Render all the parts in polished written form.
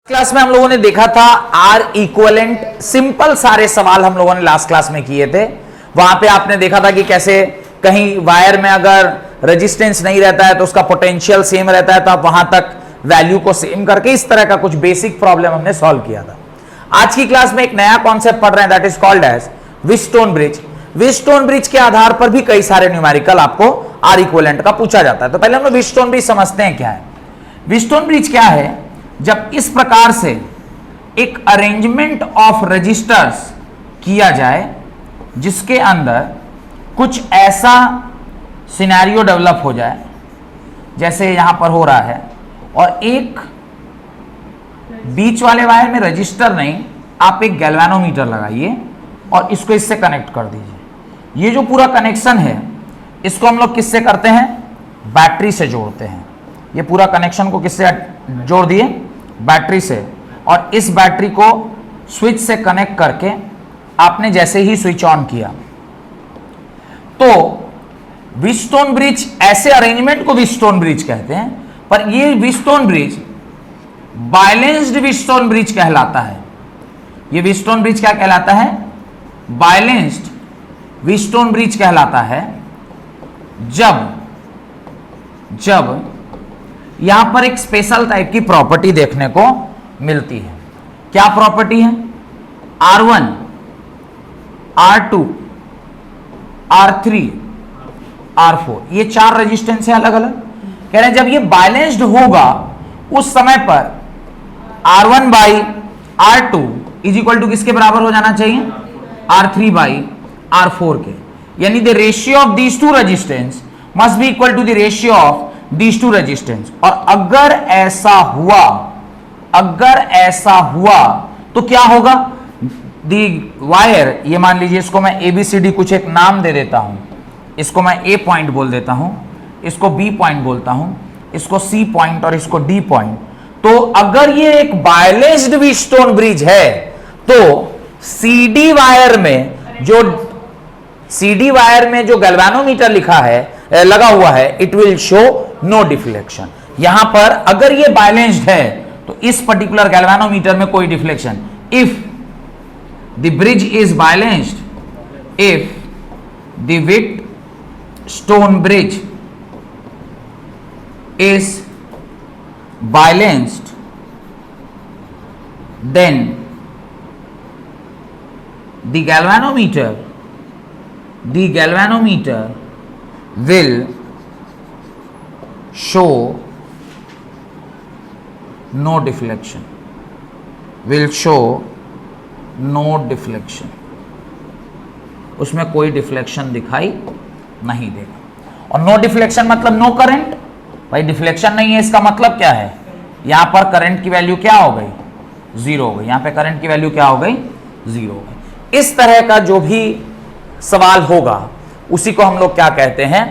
Class में हम लोगों ने देखा था आर इक्वलेंट सिंपल सारे सवाल हम लोगों ने लास्ट क्लास में किए थे। वहां पे आपने देखा था कि कैसे कहीं वायर में अगर रेजिस्टेंस नहीं रहता है तो उसका पोटेंशियल सेम रहता है, तो आप वहां तक वैल्यू को सेम करके इस तरह का कुछ बेसिक प्रॉब्लम हमने सॉल्व किया था। आज की क्लास में एक नया कॉन्सेप्ट पढ़ रहे हैं, that is called as Wheatstone bridge. Wheatstone bridge के आधार पर भी कई सारे न्यूमेरिकल आपको आर इक्वलेंट का पूछा जाता है। तो पहले हम लोग व्हीटस्टोन ब्रिज समझते हैं क्या है। व्हीटस्टोन ब्रिज क्या है? जब इस प्रकार से एक अरेंजमेंट ऑफ रजिस्टर्स किया जाए जिसके अंदर कुछ ऐसा सिनेरियो डेवलप हो जाए जैसे यहां पर हो रहा है, और एक बीच वाले वायर में रजिस्टर नहीं, आप एक गैल्वेनोमीटर लगाइए और इसको इससे कनेक्ट कर दीजिए। ये जो पूरा कनेक्शन है इसको हम लोग किससे करते हैं? बैटरी से जोड़ते हैं। ये पूरा कनेक्शन को किससे जोड़ दिए? बैटरी से। और इस बैटरी को स्विच से कनेक्ट करके आपने जैसे ही स्विच ऑन किया तो व्हीटस्टोन ब्रिज, ऐसे अरेंजमेंट को व्हीटस्टोन ब्रिज कहते हैं, पर ये Wheatstone bridge balanced Wheatstone bridge कहलाता है। ये व्हीटस्टोन ब्रिज क्या कहलाता है? बैलेंस्ड व्हीटस्टोन ब्रिज कहलाता है जब यहां पर एक स्पेशल टाइप की प्रॉपर्टी देखने को मिलती है। क्या प्रॉपर्टी है? R1, R2, R3, R4, ये चार रेजिस्टेंस है अलग अलग। कह रहे हैं जब ये बैलेंस्ड होगा उस समय पर R1 by R2 is equal to किसके बराबर हो जाना चाहिए? R3 बाई R4 के। यानी the ratio of these two resistance must be equal to the ratio of these two resistance. और अगर ऐसा हुआ तो क्या होगा? दी वायर, ये मान लीजिए इसको मैं ABCD कुछ एक नाम दे देता हूं, इसको मैं A पॉइंट बोल देता हूं, इसको B पॉइंट बोलता हूं, इसको C पॉइंट और इसको D पॉइंट। तो अगर ये एक बैलेंस्ड व्हीटस्टोन ब्रिज है तो CD वायर में जो गैल्वेनोमीटर लिखा है, लगा हुआ है, it will show no deflection. यहां पर अगर ये बैलेंस्ड है तो इस पर्टिकुलर गैल्वेनोमीटर में कोई deflection. If the bridge is balanced, if the Wheatstone bridge is balanced, then the galvanometer will show no deflection, उसमें कोई डिफ्लेक्शन दिखाई नहीं देगा। और नो डिफ्लेक्शन मतलब नो करंट। भाई डिफ्लेक्शन नहीं है, इसका मतलब क्या है? यहां पर करंट की वैल्यू क्या हो गई? जीरो हो गई। यहां पे करंट की वैल्यू क्या हो गई? जीरो हो गई। इस तरह का जो भी सवाल होगा उसी को हम लोग क्या कहते हैं?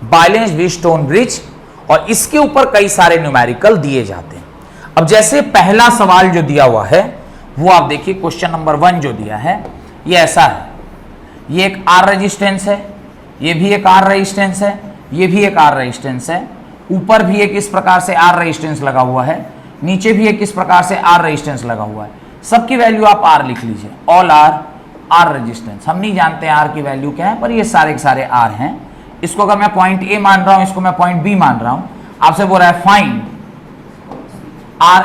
Balanced Wheatstone bridge. और इसके ऊपर कई सारे न्यूमेरिकल दिए जाते हैं। अब जैसे पहला सवाल जो दिया हुआ है वो आप देखिए, क्वेश्चन नंबर 1 जो दिया है ये ऐसा है। ये एक R रेजिस्टेंस है, ये भी एक R रेजिस्टेंस है, ये भी एक R रेजिस्टेंस है, ऊपर भी एक इस प्रकार से R रेजिस्टेंस लगा हुआ है, नीचे भी एक इस प्रकार से R रेजिस्टेंस लगा हुआ है। सबकी वैल्यू आप R लिख लीजिए, ऑल R रेजिस्टेंस। हम नहीं जानते R की वैल्यू क्या है, पर ये सारे के सारे R हैं। इसको अगर मैं पॉइंट A मान रहा हूं, इसको मैं पॉइंट B मान रहा हूं, आपसे बोल रहा है फाइंड R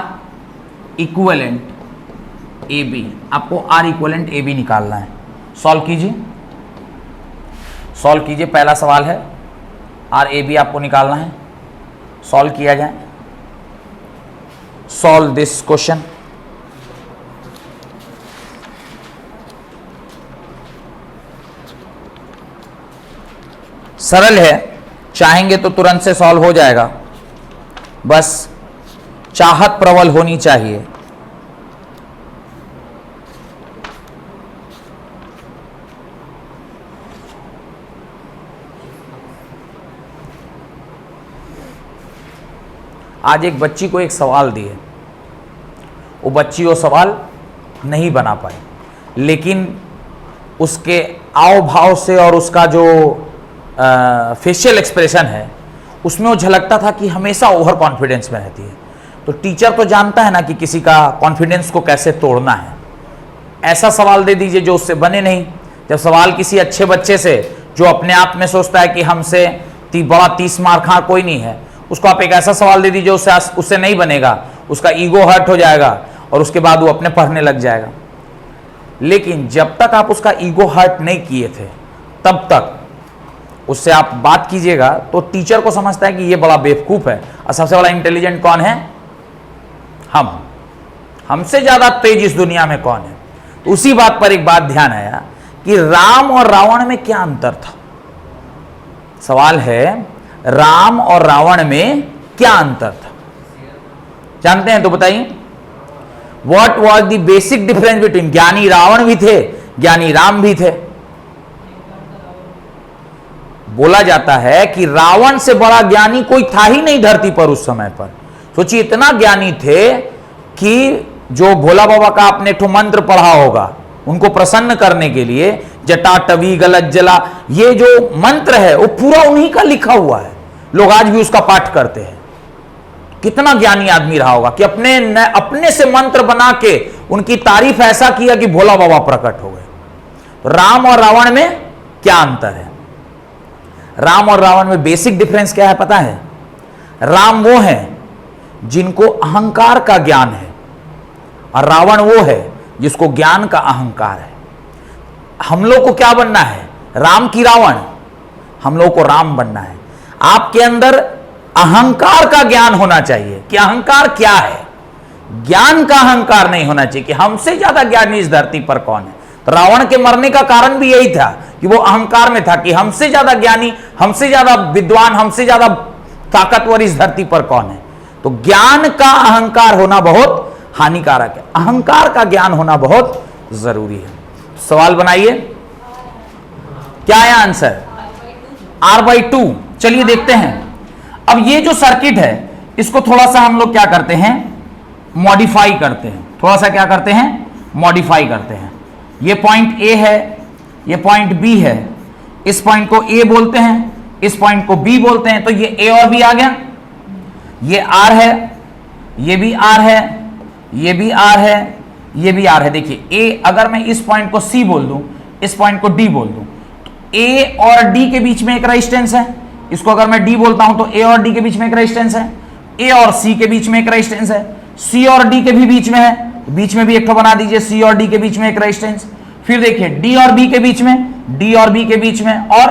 इक्विवेलेंट AB। आपको R इक्विवेलेंट AB निकालना है। सॉल्व कीजिए, पहला सवाल है, R AB आपको निकालना है। सॉल्व किया जाए, सॉल्व दिस क्वेश्चन। सरल है, चाहेंगे तो तुरंत से सॉल्व हो जाएगा, बस चाहत प्रबल होनी चाहिए। आज एक बच्ची को एक सवाल दिए, वो बच्ची वो सवाल नहीं बना पाई, लेकिन उसके आव भाव से और उसका जो फेशियल एक्सप्रेशन है उसमें वो झलकता था कि हमेशा ओवर कॉन्फिडेंस में रहती है। तो टीचर तो जानता है ना कि किसी का कॉन्फिडेंस को कैसे तोड़ना है। ऐसा सवाल दे दीजिए जो उससे बने नहीं। जब सवाल किसी अच्छे बच्चे से जो अपने आप में सोचता है कि हमसे बड़ा 30 मार्क हाँ कोई नहीं है, उसको आप एक ऐसा सवाल दे दीजिए उससे नहीं बनेगा, उसका ईगो हर्ट हो जाएगा और उसके बाद वो अपने पढ़ने लग जाएगा। लेकिन जब तक आप उसका ईगो हर्ट नहीं किए थे तब तक उससे आप बात कीजिएगा तो टीचर को समझता है कि ये बड़ा बेवकूफ है। और सबसे बड़ा इंटेलिजेंट कौन है? हमसे ज्यादा तेज इस दुनिया में कौन है? तो उसी बात पर एक बात ध्यान आया कि राम और रावण में क्या अंतर था। सवाल है राम और रावण में क्या अंतर था, जानते हैं तो बताइए। What was the basic difference between? ज्ञानी रावण भी थे, ज्ञानी राम भी थे। बोला जाता है कि रावण से बड़ा ज्ञानी कोई था ही नहीं धरती पर उस समय पर। सोचिए इतना ज्ञानी थे कि जो भोला बाबा का आपने ठो मंत्र पढ़ा होगा उनको प्रसन्न करने के लिए, जटाटवी गलत जला, ये जो मंत्र है वो पूरा उन्हीं का लिखा हुआ है। लोग आज भी उसका पाठ करते हैं। कितना ज्ञानी आदमी रहा होगा कि अपने से मंत्र बना के उनकी तारीफ ऐसा किया कि भोला बाबा प्रकट हो गए। तो राम और रावण में क्या अंतर है? राम और रावण में बेसिक डिफरेंस क्या है पता है? राम वो है जिनको अहंकार का ज्ञान है और रावण वो है जिसको ज्ञान का अहंकार है। हम लोग को क्या बनना है? राम की रावण। हम लोग को राम बनना है। आपके अंदर अहंकार का ज्ञान होना चाहिए कि अहंकार क्या है। ज्ञान का अहंकार नहीं होना चाहिए कि हमसे ज्यादा ज्ञानी इस धरती पर कौन है। तो रावण के मरने का कारण भी यही था कि वो अहंकार में था कि हमसे ज्यादा ज्ञानी, हमसे ज्यादा विद्वान, हमसे ज्यादा ताकतवर इस धरती पर कौन है। तो ज्ञान का अहंकार होना बहुत हानिकारक है, अहंकार का ज्ञान होना बहुत जरूरी है। सवाल बनाइए, क्या है आंसर? R/2। चलिए देखते हैं। अब ये जो सर्किट है इसको थोड़ा सा हम लोग क्या करते हैं? मॉडिफाई करते हैं। थोड़ा सा क्या करते हैं? मॉडिफाई करते हैं। ये पॉइंट A है, ये पॉइंट B है। इस पॉइंट को A बोलते हैं, इस पॉइंट को B बोलते हैं। तो ये A और B आ गया। ये R है, ये भी R है, ये भी R है, ये भी R है। देखिए A, अगर मैं इस पॉइंट को C बोल दूं, इस पॉइंट को D बोल दूं, तो A और D के बीच में एक रेजिस्टेंस है। इसको अगर मैं D बोलता हूं तो A और D के बीच में एक रेजिस्टेंस है। A और C के बीच में एक रेजिस्टेंस है। C और D के भी बीच में है, बीच में भी एक तो बना दीजिए, C और D के बीच में एक रेजिस्टेंस। फिर देखिए D और B के बीच में, D और B के बीच में, और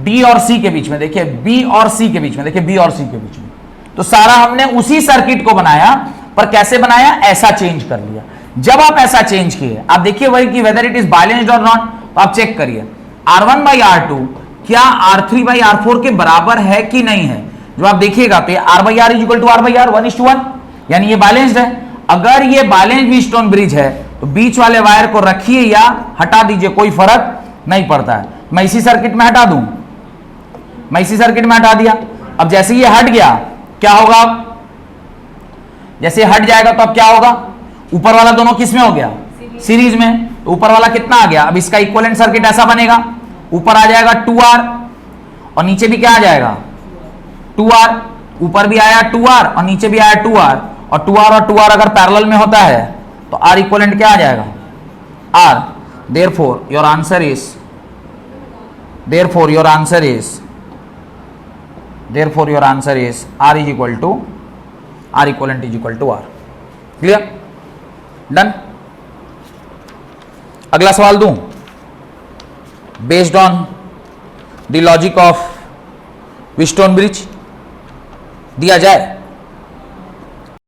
D और C के बीच में। देखिए B और C के बीच में, देखिए B और C के बीच में। तो सारा हमने उसी सर्किट को बनाया, पर कैसे बनाया? ऐसा चेंज कर लिया। जब आप ऐसा चेंज किए, आप देखिए वही कि वेदर इट इज बैलेंस्ड और नॉट। तो आप चेक करिए R1/R2 क्या R3/R4 के बराबर है कि नहीं है। जो आप देखिएगा तो R/R is equal to R/R 1:1, यानी ये बैलेंस्ड है। अगर ये बैलेंस्ड व्हीटस्टोन ब्रिज है तो बीच वाले वायर को रखिए या हटा दीजिए, कोई फर्क नहीं पड़ता है। मैं इसी सर्किट में हटा दूं, मैं इसी सर्किट में हटा दिया। अब जैसे ये हट गया क्या होगा? जैसे हट जाएगा तो अब क्या होगा? ऊपर वाला दोनों किस में हो गया? सीरीज में। तो ऊपर वाला कितना आ गया? अब इसका इक्विवेलेंट सर्किट ऐसा बनेगा, ऊपर आ जाएगा 2R और नीचे भी क्या आ जाएगा? 2R। ऊपर भी आया 2R और नीचे भी आया 2R, और 2R अगर पैरेलल में होता है तो R इक्विवेलेंट क्या आ जाएगा? R। Therefore your answer is R equivalent is equal to R। Clear? Done. अगला सवाल दूं। Based on the logic of Wheatstone bridge दिया जाए।